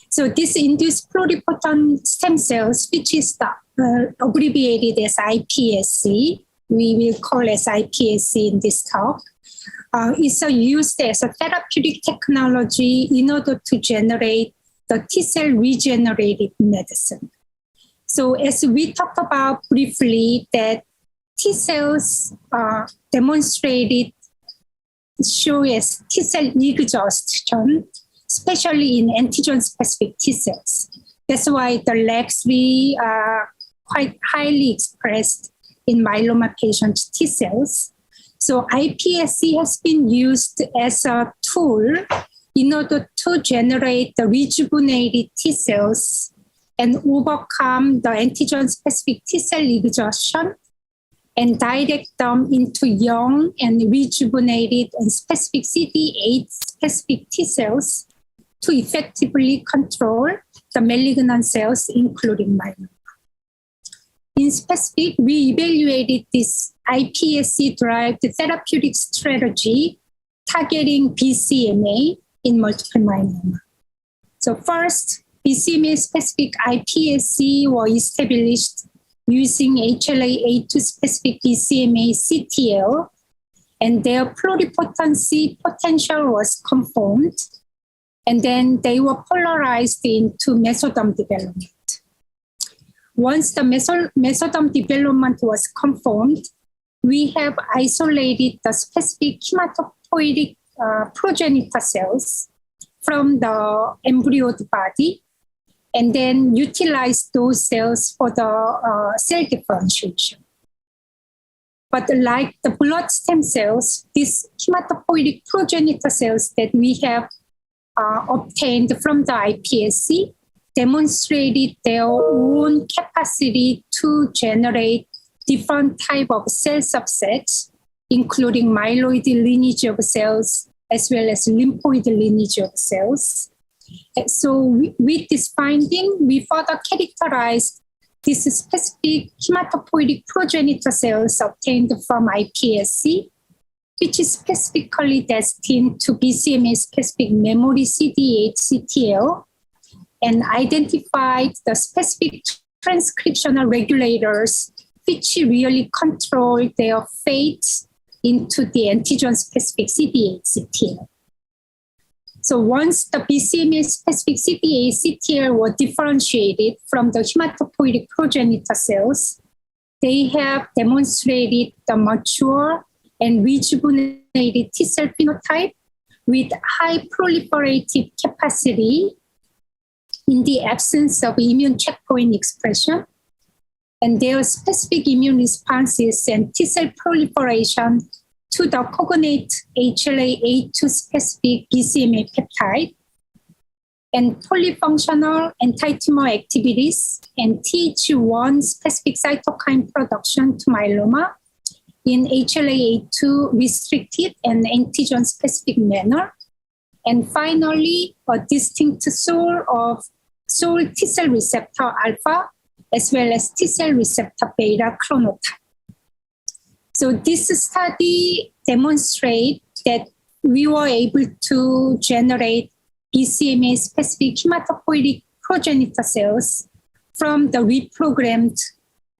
So this induced pluripotent stem cells, which is abbreviated as iPSC, we will call as iPSC in this talk, is used as a therapeutic technology in order to generate the T-cell regenerative medicine. So as we talked about briefly, that T-cells demonstrated show as T-cell exhaustion, especially in antigen-specific T-cells. That's why the LAG3 are quite highly expressed in myeloma patient T-cells. So iPSC has been used as a tool in order to generate the rejuvenated T-cells and overcome the antigen-specific T-cell exhaustion and direct them into young and rejuvenated and specific CD8 specific T-cells to effectively control the malignant cells, including myeloma. In specific, we evaluated this iPSC-derived therapeutic strategy targeting BCMA in multiple myeloma. So first, BCMA-specific iPSC were established using HLA-A2 specific BCMA CTL, and their pluripotency potential was confirmed, and then they were polarized into mesothelin development. Once the mesothelin development was confirmed, we have isolated the specific hematopoietic progenitor cells from the embryoid body, and then utilize those cells for the cell differentiation. But like the blood stem cells, these hematopoietic progenitor cells that we have obtained from the iPSC demonstrated their own capacity to generate different type of cell subsets, including myeloid lineage of cells, as well as lymphoid lineage of cells. So with this finding, we further characterized these specific hematopoietic progenitor cells obtained from iPSC, which is specifically destined to BCMA-specific memory CD8 CTL, and identified the specific transcriptional regulators which really control their fate into the antigen-specific CD8 CTL. So once the BCMA-specific CD8 CTL were differentiated from the hematopoietic progenitor cells, they have demonstrated the mature and rejuvenated T-cell phenotype with high proliferative capacity in the absence of immune checkpoint expression, and their specific immune responses and T-cell proliferation to the cognate HLA-A2 specific BCMA peptide, and polyfunctional anti-tumor activities and Th1 specific cytokine production to myeloma in HLA-A2 restricted and antigen-specific manner. And finally, a distinct soul T-cell receptor alpha, as well as T-cell receptor beta chronotype. So this study demonstrates that we were able to generate BCMA-specific hematopoietic progenitor cells from the reprogrammed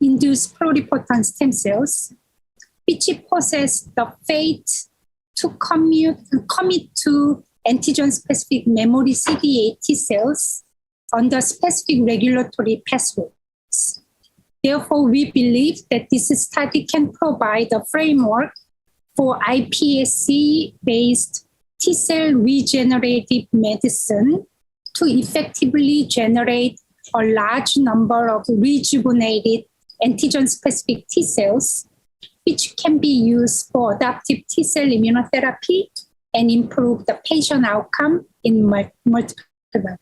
induced pluripotent stem cells, which possess the fate to commit to antigen-specific memory CD8 T-cells under specific regulatory pathways. Therefore, we believe that this study can provide a framework for iPSC-based T-cell regenerative medicine to effectively generate a large number of rejuvenated antigen-specific T-cells, which can be used for adaptive T-cell immunotherapy and improve the patient outcome in multiple myeloma.